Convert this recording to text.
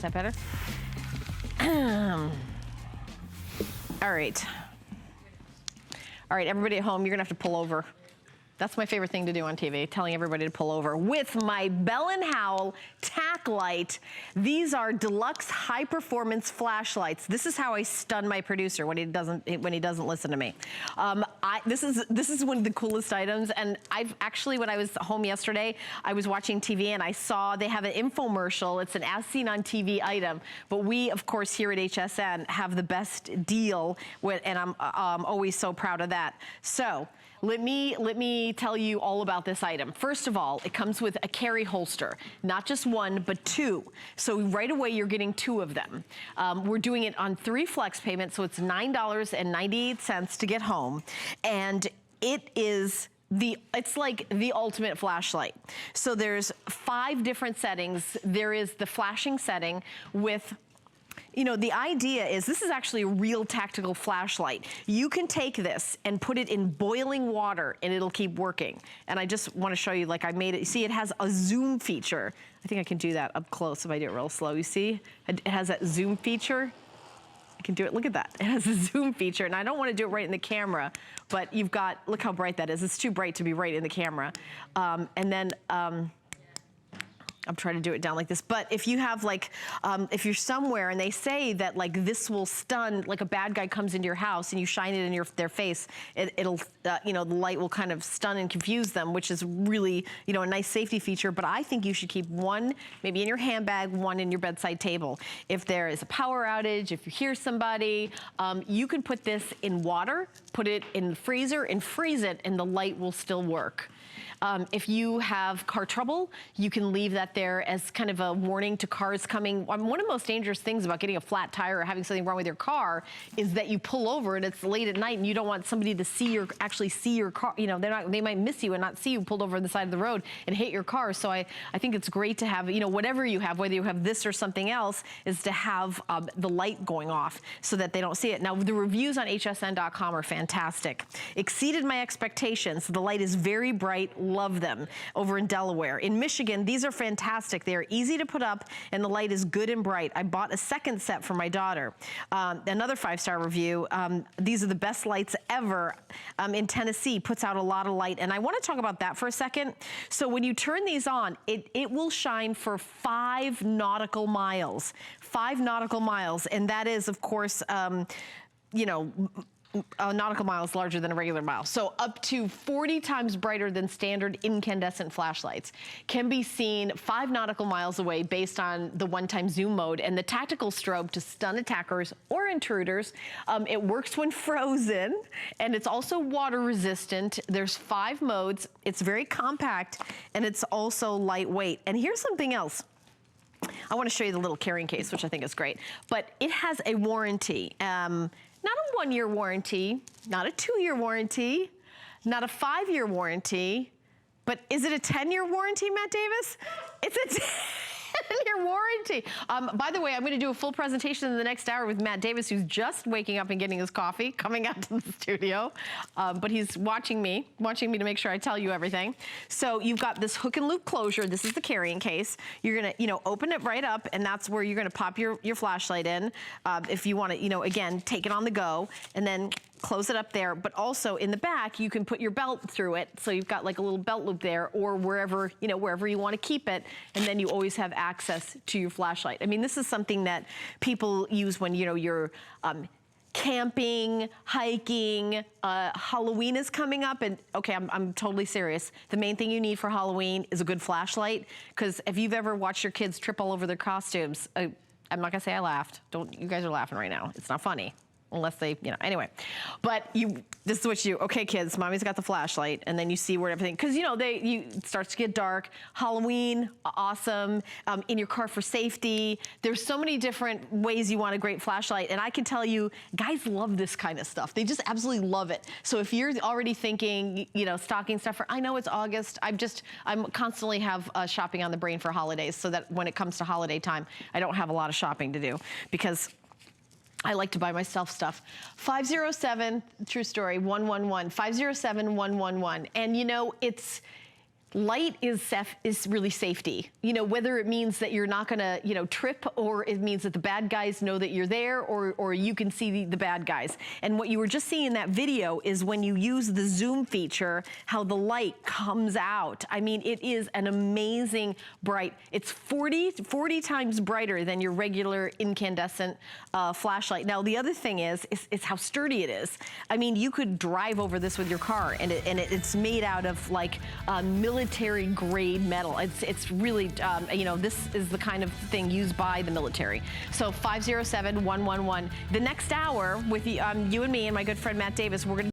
that better? All right. All right, everybody at home, you're gonna have to pull over. That's my favorite thing to do on TV, telling everybody to pull over. With my Bell & Howell TacLite, these are deluxe high-performance flashlights. This is how I stun my producer when he doesn't listen to me. This is one of the coolest items, and I've actually, when I was home yesterday, I was watching TV and I saw they have an infomercial. It's an as seen on TV item, but we, of course, here at HSN have the best deal, and I'm always so proud of that. So, let me tell you all about this item. First of all, it comes with a carry holster, not just one, but two. So right away, you're getting two of them. We're doing it on 3 flex payments, so it's $9.98 to get home. And it's like the ultimate flashlight. So there's 5 different settings. There is the flashing setting with, you know, the idea is this is actually a real tactical flashlight. You can take this and put it in boiling water and it'll keep working. And I just want to show you, like I made it. You see, it has a zoom feature. I think I can do that up close if I do it real slow. You see, it has that zoom feature. I can do it, look at that. It has a zoom feature, and I don't want to do it right in the camera, but you've got, look how bright that is. It's too bright to be right in the camera. And then, I'm trying to do it down like this, but if you have like, if you're somewhere and they say that like this will stun, like a bad guy comes into your house and you shine it in their face, it'll, you know, the light will kind of stun and confuse them, which is really, you know, a nice safety feature. But I think you should keep one maybe in your handbag, one in your bedside table. If there is a power outage, if you hear somebody, you can put this in water, put it in the freezer and freeze it, and the light will still work. If you have car trouble, you can leave that there as kind of a warning to cars coming. One of the most dangerous things about getting a flat tire or having something wrong with your car is that you pull over and it's late at night and you don't want somebody to actually see your car. You know, they might miss you and not see you pulled over on the side of the road and hit your car. So I think it's great to have, you know, whatever you have, whether you have this or something else, is to have the light going off so that they don't see it. Now, the reviews on hsn.com are fantastic. Exceeded my expectations. The light is very bright. Love them. Over in Delaware. In Michigan, these are fantastic. They are easy to put up and the light is good and bright. I bought a second set for my daughter. Another 5-star review. These are the best lights ever. In Tennessee, puts out a lot of light. And I want to talk about that for a second. So when you turn these on, it will shine for 5 nautical miles. 5 nautical miles. And that is, of course, you know, a nautical mile is larger than a regular mile. So up to 40 times brighter than standard incandescent flashlights. Can be seen 5 nautical miles away based on the one-time zoom mode and the tactical strobe to stun attackers or intruders. It works when frozen, and it's also water resistant. There's 5 modes. It's very compact, and it's also lightweight. And here's something else. I want to show you the little carrying case, which I think is great. But it has a warranty. Not a 1-year warranty, not a 2-year warranty, not a 5-year warranty, but is it a 10-year warranty, Matt Davis? It's a 10-year warranty. By the way, I'm gonna do a full presentation in the next hour with Matt Davis, who's just waking up and getting his coffee, coming out to the studio. But he's watching me to make sure I tell you everything. So you've got this hook and loop closure. This is the carrying case. You're gonna, you know, open it right up, and that's where you're gonna pop your flashlight in. If you wanna, you know, again, take it on the go, and then close it up there. But also in the back, you can put your belt through it. So you've got like a little belt loop there, or wherever, you know, wherever you wanna keep it. And then you always have access to your flashlight. I mean, this is something that people use when, you know, you're camping, hiking, Halloween is coming up, and okay, I'm totally serious. The main thing you need for Halloween is a good flashlight, because if you've ever watched your kids trip all over their costumes, I'm not gonna say I laughed. You guys are laughing right now. It's not funny. Unless they, you know, anyway. But this is what you do. Okay, kids, mommy's got the flashlight, and then you see where everything, because, you know, it starts to get dark. Halloween, awesome. In your car for safety. There's so many different ways you want a great flashlight, and I can tell you, guys love this kind of stuff. They just absolutely love it. So if you're already thinking, you know, stocking stuffer, I know it's August. I'm constantly have shopping on the brain for holidays, so that when it comes to holiday time, I don't have a lot of shopping to do, because I like to buy myself stuff. 507, true story, 111, 507-111. And you know, light is really safety. You know, whether it means that you're not gonna, you know, trip, or it means that the bad guys know that you're there, or you can see the bad guys. And what you were just seeing in that video is when you use the zoom feature, how the light comes out. I mean, it is an amazing bright. It's 40 times brighter than your regular incandescent flashlight. Now, the other thing is how sturdy it is. I mean, you could drive over this with your car, and it's made out of like military grade metal. It's really, you know, this is the kind of thing used by the military. So 507-111. The next hour with you and me and my good friend Matt Davis, we're going to